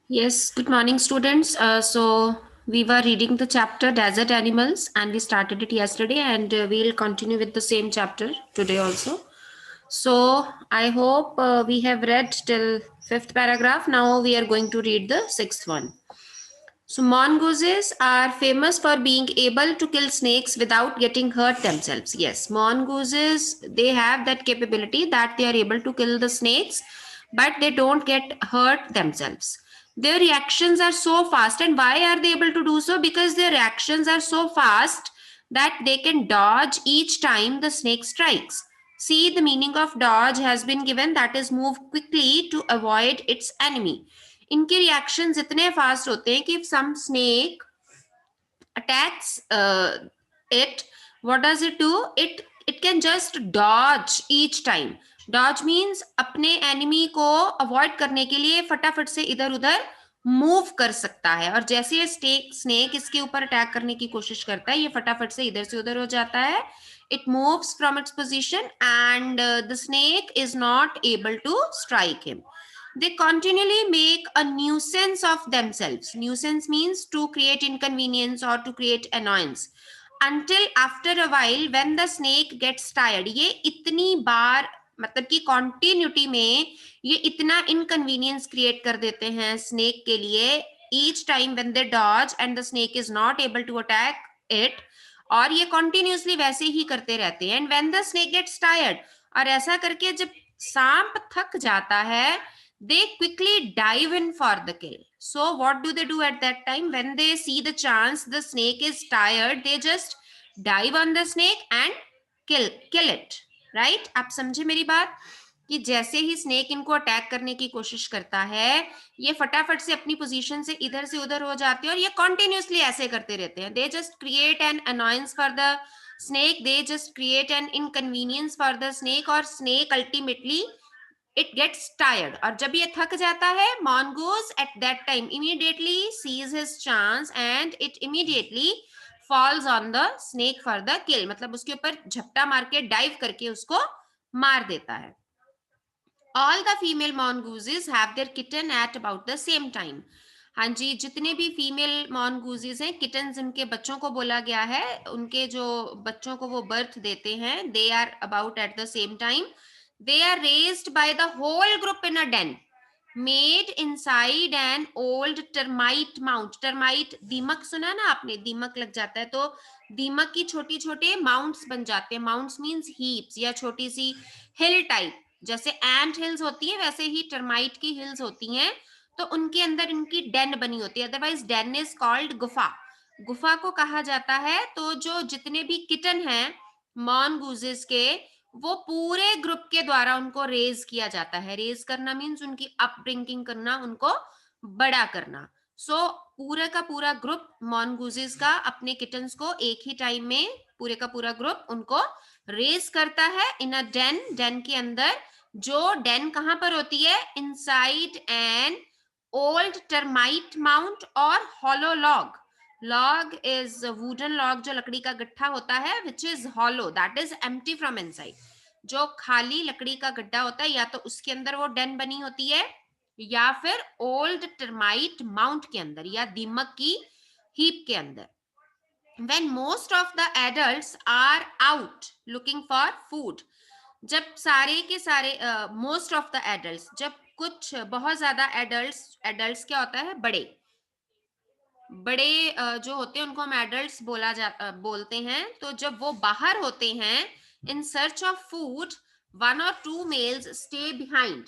Yes, good morning, students. So we were reading the chapter Desert Animals, and we started it yesterday, and we'll continue with the same chapter today also. So I hope we have read till fifth paragraph. Now we are going to read the sixth one. So mongooses are famous for being able to kill snakes without getting hurt themselves. Yes, mongooses, they have that capability that they are able to kill the snakes, but they don't get hurt themselves. Their reactions are so fast. And why are they able to do so? Because their reactions are so fast that they can dodge each time the snake strikes. See, the meaning of dodge has been given, that is move quickly to avoid its enemy. इनके reactions इतने fast होते हैं कि if some snake attacks it, what does it do? It can just dodge each time. Dodge means अपने enemy को avoid करने के लिए फटाफट से इधर उधर मूव कर सकता है, और जैसे ये स्नेक इसके ऊपर अटैक करने की कोशिश करता है, ये फटाफट से इधर से उधर हो जाता है. It moves from its position and the snake is not able to strike him. They continually make a nuisance of themselves. Nuisance means to create inconvenience or to create annoyance. Until after a while, when the snake gets tired, ये इतनी बार मतलब कि continuity में ये इतना inconvenience create कर देते हैं स्नेक के लिए, each time when they dodge and the snake is not able to attack it, और ये कॉन्टिन्यूसली वैसे ही करते रहते हैं. And when the snake gets tired, और ऐसा करके जब सांप थक जाता है, they quickly dive in for the kill. So what do they do at that time? When they see the chance the snake is tired, they just dive on the snake and kill it. Right? आप समझे मेरी बात कि जैसे ही snake इनको attack करने की कोशिश करता है, ये फटाफट से अपनी पोजीशन से इधर से उधर हो जाते हैं, और ये कॉन्टिन्यूसली ऐसे करते रहते हैं. They just create an annoyance for the snake, they just create an inconvenience for the snake, और snake ultimately it gets tired. और जब ये थक जाता है, mongoose at that time immediately sees his chance and it immediately falls on the snake for the kill. मतलब उसके ऊपर झपटा मार के डाइव करके उसको मार देता है. All the female mongooses have their kitten at about the same time. हाँ जी, जितने भी फीमेल मॉनगूजेस हैं, किटन्स उनके बच्चों को बोला गया है, उनके जो बच्चों को वो बर्थ देते हैं, they are about at the same time. They are raised by the whole group in a den made inside an old termite mound. Termite, दीमक सुना ना आपने, दीमक लग जाता है तो दीमक की छोटी छोटे माउंट्स बन जाते हैं. माउंट्स मीन्स हीप्स या छोटी सी हिल टाइप. जैसे एंट हिल्स होती है, वैसे ही टर्माइट की हिल्स होती हैं, तो उनके अंदर इनकी डेन बनी होती है. अदरवाइज डेन इज कॉल्ड गुफा. गुफा को कहा जाता है. तो जो जितने भी किटन हैं मॉनगूजेस के, वो पूरे ग्रुप के द्वारा उनको रेज किया जाता है. रेज करना मीन्स उनकी अपब्रिंगिंग करना, उनको बड़ा करना. सो पूरे का पूरा ग्रुप मॉनगूजेस का अपने किटन्स को एक ही टाइम में, पूरे का पूरा ग्रुप उनको रेज करता है इन अ डेन. डेन के अंदर, जो डेन कहां पर होती है? Inside an old termite mound or hollow log. Log is wooden log, जो लकड़ी का गट्ठा होता है, which is hollow, that is empty from inside. जो खाली लकड़ी का गड्ढा होता है, या तो उसके अंदर वो डेन बनी होती है, या फिर ओल्ड टर्माइट माउंट के अंदर, या दीमक की हीप के अंदर. when most of the adults are out looking for food, जब सारे के सारे मोस्ट ऑफ द एडल्ट्स, जब कुछ बहुत ज्यादा एडल्ट्स, एडल्ट्स क्या होता है? बड़े. बड़े जो होते हैं उनको हम एडल्ट्स बोलते हैं. तो जब वो बाहर होते हैं in search of food, one or to mails stay behind.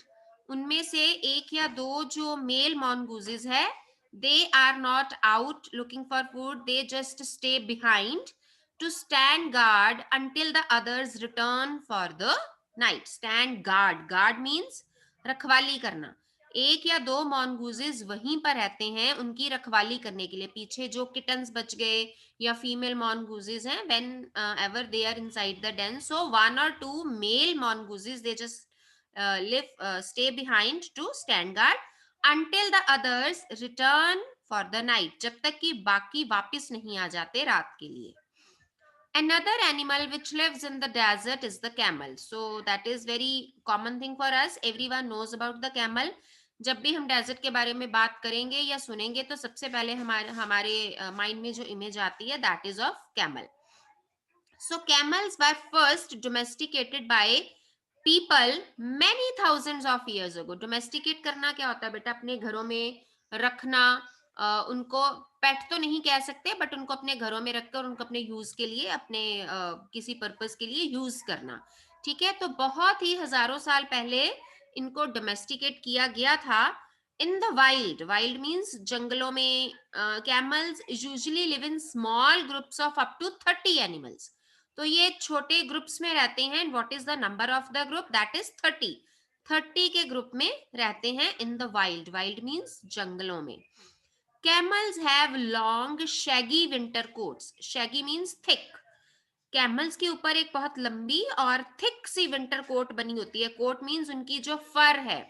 उनमें से एक या दो जो मेल मॉनगूजेस है, they are not out looking for food, they just stay behind to stand guard until the others return for the night. stand guard, guard means रखवाली करना. एक या दो मॉनगूजेस वहीं पर रहते हैं उनकी रखवाली करने के लिए. पीछे जो किटन्स बच गए या फीमेल मॉनगूजेस हैं, whenever they are inside the den, so one or two male mongooses, they just live stay behind to stand guard until the others return for the night, जब तक कि बाकी वापस नहीं आ जाते रात के लिए. Another animal which lives in the desert is the camel. So that is very common thing for us. Everyone knows about the camel. जब भी हम डेजर्ट के बारे में बात करेंगे या सुनेंगे तो सबसे पहले हमारे हमारे माइंड में जो इमेज आती है that is of camel. So camels were first domesticated by people many thousands of years ago. Domesticate करना क्या होता है बेटा? अपने घरों में रखना. उनको पेट तो नहीं कह सकते बट उनको अपने घरों में रखकर उनको अपने यूज के लिए अपने किसी पर्पस के लिए यूज करना. ठीक है, तो बहुत ही हजारों साल पहले इनको डोमेस्टिकेट किया गया था in the wild. Wild means जंगलों में. Camels usually live in small groups of up to 30 animals. तो ये छोटे ग्रुप्स में रहते हैं. What is the number of the group? That is 30. 30 के ग्रुप में रहते हैं in the wild. Wild means जंगलों में. Camels have long shaggy winter coats. Shaggy means thick. Camels के ऊपर एक बहुत लंबी और थिक सी विंटर कोट बनी होती है. कोट मीन्स उनकी जो फर है,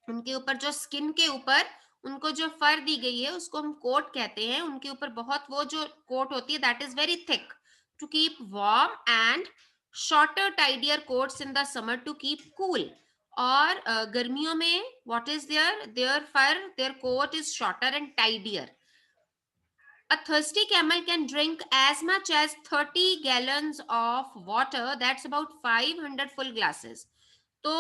उनके ऊपर जो स्किन के ऊपर उनको जो फर दी गई है उसको हम कोट कहते हैं. उनके ऊपर बहुत वो जो कोट होती है that is very thick to keep warm and shorter tidier coats in the summer to keep cool. और गर्मियों में what is there their fur their coat is shorter and tidier. A thirsty camel can drink as much as 30 gallons of water. That's about 500 full glasses. So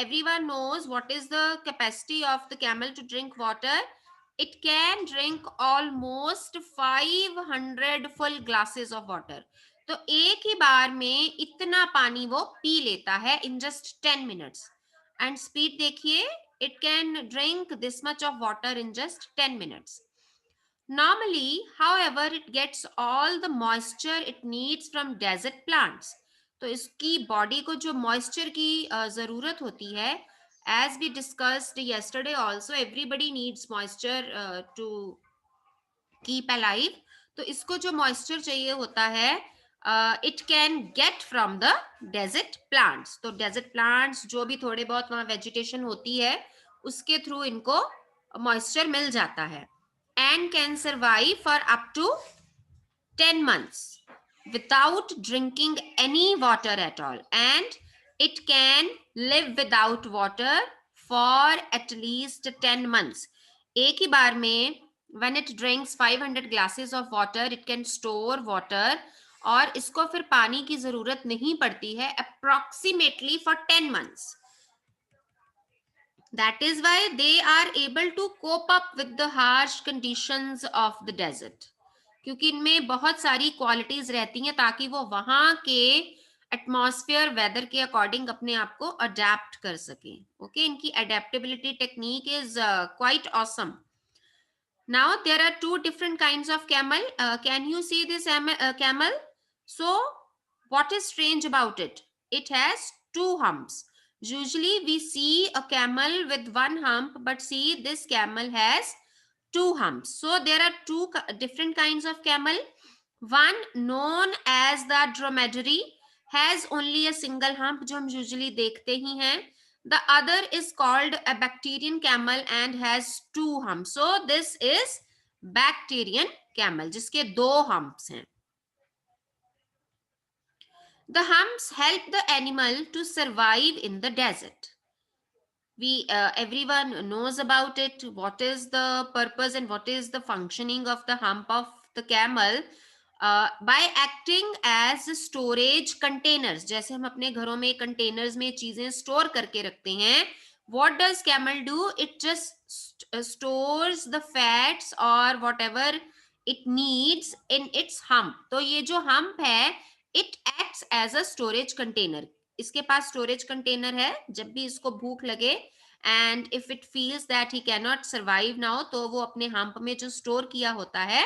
everyone knows what is the capacity of the camel to drink water. It can drink almost 500 full glasses of water. तो एक ही बार में इतना पानी वो P लेता है in just 10 minutes. And speed देखिए, it can drink this much of water in just 10 minutes. Normally, however, it gets all the moisture it needs from desert plants. तो इसकी बॉडी को जो मॉइस्चर की जरूरत होती है, as we discussed yesterday also, everybody needs moisture to keep alive. तो इसको जो मॉइस्चर चाहिए होता है it can get from the desert plants. तो डेजर्ट प्लांट्स जो भी थोड़े बहुत वहां वेजिटेशन होती है उसके थ्रू इनको मॉइस्चर मिल जाता है. And can survive for up to 10 months without drinking any water at all. And it can live without water for at least 10 months. एक ही बार में when it drinks 500 glasses of water, it can store water. और इसको फिर पानी की जरूरत नहीं पड़ती है approximately for 10 months. That is why they are able to cope up with the harsh conditions of the desert. क्योंकि इनमें बहुत सारी क्वालिटीज रहती हैं ताकि वो वहां के एटमॉस्फेयर वेदर के अकॉर्डिंग अपने आप को अडेप्ट कर सके. ओके, इनकी adaptability technique is quite awesome. Now there are two different kinds of camel. Can you see this camel? So what is strange about it? It has two humps. Usually we see a camel with one hump, but see this camel has two humps. So there are two different kinds of camel. One known as the dromedary has only a single hump, जो हम usually देखते ही हैं. The other is called a bacterian camel and has two humps. So this is bacterian camel जिसके दो humps हैं. The humps help the animal to survive in the desert. We everyone knows about it. What is the purpose and what is the functioning of the hump of the camel? By acting as storage containers. जैसे हम अपने घरों में containers में चीजें store करके रखते हैं. What does camel do? It just stores the fats or whatever it needs in its hump. तो ये जो hump है, it acts as a storage container. इसके पास स्टोरेज कंटेनर है. जब भी इसको भूख लगे and if it feels that he can not survive now, तो वो अपने हम्प में जो स्टोर किया होता है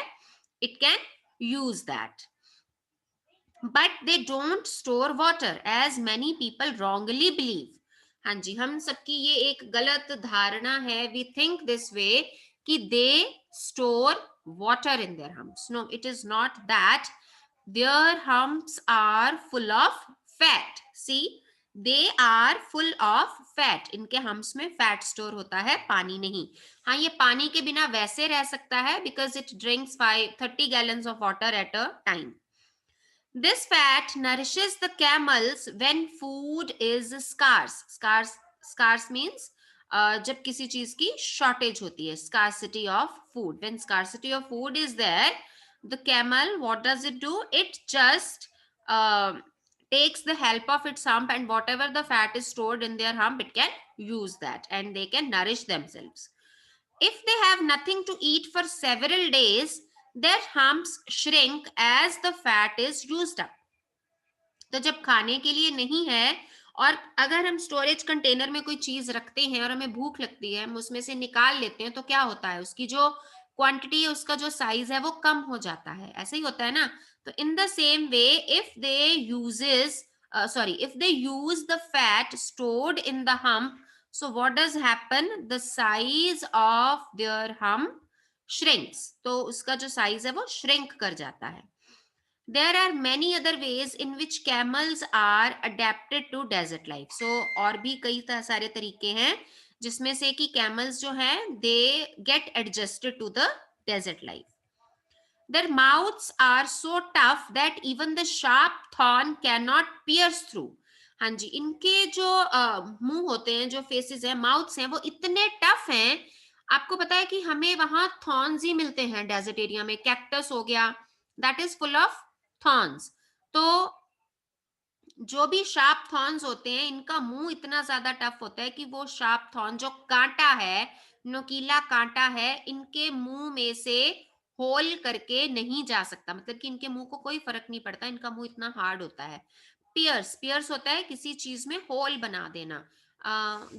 it can use that. But they don't store water as many people wrongly believe. हाँ जी, हम सबकी ये एक गलत धारणा है. वी थिंक दिस वे कि they store water in their humps. No, it is not that. Their humps are full of fat. See, they are full of fat. इनके humps में fat store होता है, पानी नहीं. हाँ, ये पानी के बिना वैसे रह सकता है because it drinks 30 gallons of water at a time. This fat nourishes the camels when food is scarce. Scarce means जब किसी चीज की शॉर्टेज होती है, scarcity of food. When scarcity of food is there, the camel what does it do? It just takes the help of its hump, and whatever the fat is stored in their hump, it can use that and they can nourish themselves. If they have nothing to eat for several days, their humps shrink as the fat is used up. तो जब खाने के लिए नहीं है, और अगर हम स्टोरेज कंटेनर में कोई चीज रखते हैं और हमें भूख लगती है, हम उसमें से निकाल लेते हैं, तो क्या होता है, उसकी जो क्वांटिटी है, उसका जो साइज है, वो कम हो जाता है. ऐसा ही होता है ना. तो in the same way, if they uses if they use the fat stored in the hump, so what does happen? The size of their hump shrinks. तो उसका जो साइज है वो श्रिंक कर जाता है. There are many other ways in which camels are adapted to desert life. So और भी कई सारे तरीके हैं जिसमें से कि camels जो हैं, they get adjusted to the desert life. Their mouths are so tough that even the sharp thorn cannot pierce through. हाँ जी, इनके जो मुंह होते हैं, जो फेसेस हैं, माउथ्स हैं, वो इतने टफ हैं. आपको पता है कि हमें वहां थॉर्न्स ही मिलते हैं डेजर्ट एरिया में. कैक्टस हो गया, that is full of thorns. तो जो भी शार्प थॉर्न्स होते हैं, इनका मुंह इतना ज्यादा टफ होता है कि वो शार्प थॉर्न, जो कांटा है, नुकीला कांटा है, इनके मुंह में से होल करके नहीं जा सकता. मतलब कि इनके मुंह को कोई फर्क नहीं पड़ता, इनका मुंह इतना हार्ड होता है. पियर्स, पियर्स होता है किसी चीज में होल बना देना.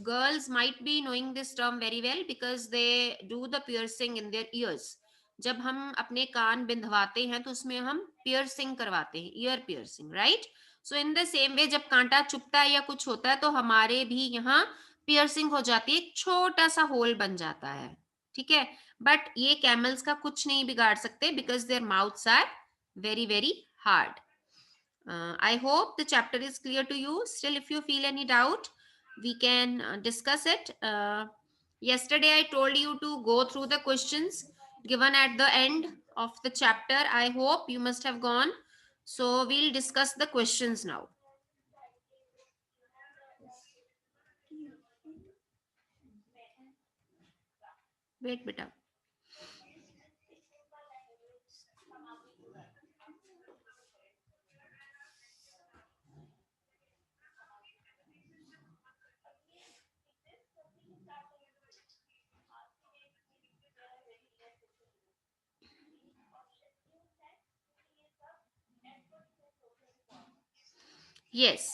Girls might be knowing this term very well because they do the piercing in their years. जब हम अपने कान बिंधवाते हैं तो उसमें हम पियर्सिंग करवाते हैं, year piercing, right. So in the same way, जब कांटा चुभता है या कुछ होता है, तो हमारे भी यहाँ पियर्सिंग हो जाती है, एक छोटा सा होल बन जाता है. ठीक है. बट ये कैमल्स का कुछ नहीं बिगाड़ सकते because their mouths are very very hard. I hope the chapter is clear to you. Still, if you feel any doubt, we can discuss it. Yesterday, I told you to go through the questions given at the end of the chapter. I hope you must have gone. So, we'll discuss the questions now. Wait, beta. Yes.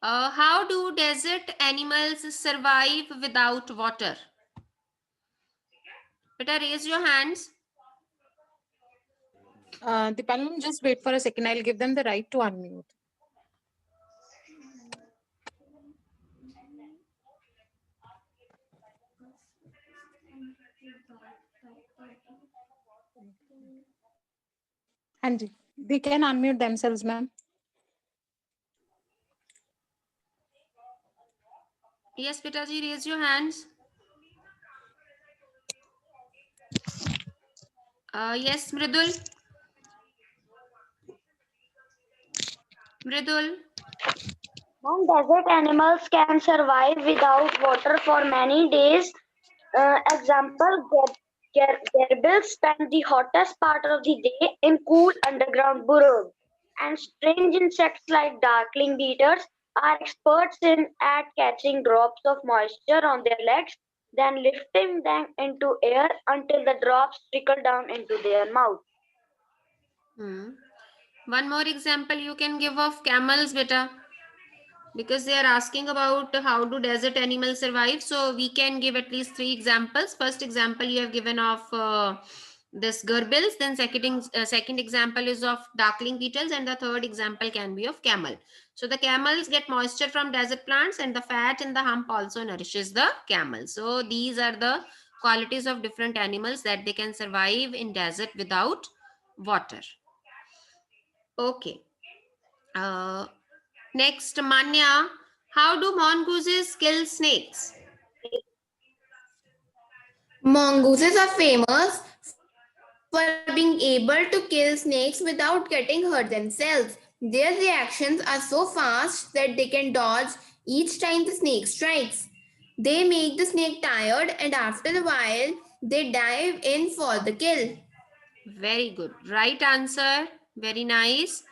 How do desert animals survive without water? Beta, raise your hands. Dipanam, just wait for a second. I'll give them the right to unmute. And they can unmute themselves, ma'am. Yes, Pitaji, raise your hands. Yes, Mridul. Mridul. Desert animals can survive without water for many days. Example, gerbils spend the hottest part of the day in cool underground burrows. And strange insects like darkling beetles are experts at catching drops of moisture on their legs, then lifting them into air until the drops trickle down into their mouth. One more example you can give of camels, beta, because they are asking about how do desert animals survive. So we can give at least 3 examples. First example you have given of this gerbils, then second example is of darkling beetles, and the third example can be of camel. So the camels get moisture from desert plants, and the fat in the hump also nourishes the camel. So these are the qualities of different animals that they can survive in desert without water. Okay. Next, Manya, how do mongooses kill snakes? Mongooses are famous for being able to kill snakes without getting hurt themselves. Their reactions are so fast that they can dodge each time the snake strikes. They make the snake tired and after a while they dive in for the kill. Very good. Right answer. Very nice.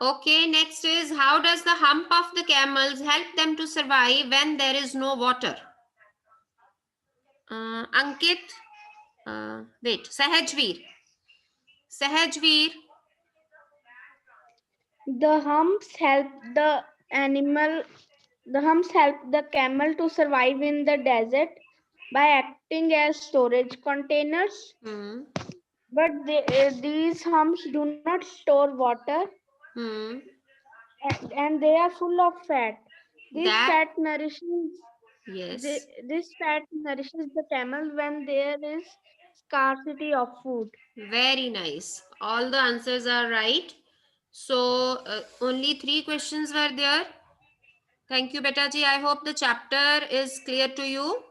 Okay, next is how does the hump of the camels help them to survive when there is no water? Ankit, wait, Sahajveer. Sahajveer, The humps help the animal, the humps help the camel to survive in the desert by acting as storage containers. hmm, But these humps do not store water hmm, and they are full of fat. This that, fat nourishes yes, this fat nourishes the camel when there is scarcity of food. very nice. All the answers are right. So, only 3 questions were there. Thank you, Beta ji. I hope the chapter is clear to you.